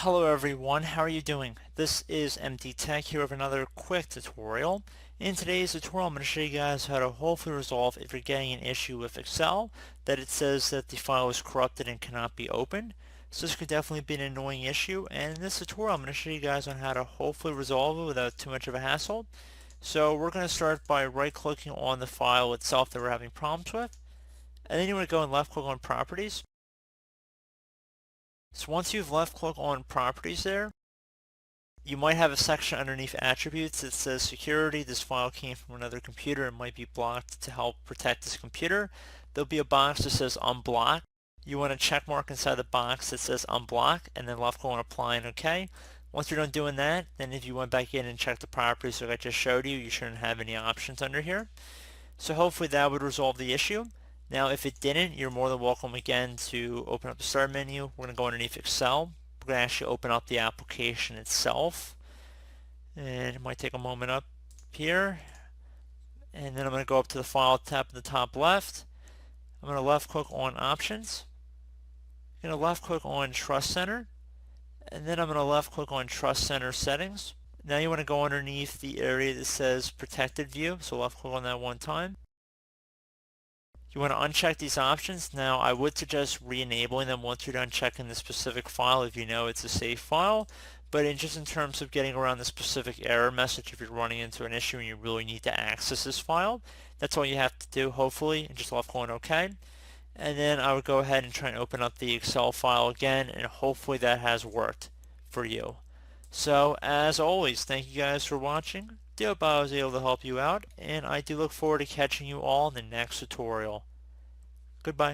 Hello everyone, how are you doing? This is MD Tech here with another quick tutorial. In today's tutorial I'm going to show you guys how to hopefully resolve if you're getting an issue with Excel that it says that the file is corrupted and cannot be opened. So this could definitely be an annoying issue, and in this tutorial I'm going to show you guys on how to hopefully resolve it without too much of a hassle. So we're going to start by right clicking on the file itself that we're having problems with, and then you want to go and left click on properties. So once you've left click on properties there, you might have a section underneath attributes that says security. This file came from another computer and might be blocked to help protect this computer. There'll be a box that says unblock. You want to check mark inside the box that says unblock and then left click on apply and OK. Once you're done doing that, then if you went back in and checked the properties like I just showed you, you shouldn't have any options under here. So hopefully that would resolve the issue. Now if it didn't, you're more than welcome again to open up the start menu. We're going to go underneath Excel. We're going to actually open up the application itself. And it might take a moment up here. And then I'm going to go up to the File tab in the top left. I'm going to left click on Options. I'm going to left click on Trust Center. And then I'm going to left click on Trust Center Settings. Now you want to go underneath the area that says Protected View. So left click on that one time. You want to uncheck these options. Now I would suggest re-enabling them once you're done checking the specific file if you know it's a safe file. But just in terms of getting around the specific error message, if you're running into an issue and you really need to access this file, that's all you have to do, hopefully, and just left click on OK. And then I would go ahead and try and open up the Excel file again, and hopefully that has worked for you. So as always, thank you guys for watching. I hope I was able to help you out, and I do look forward to catching you all in the next tutorial. Goodbye.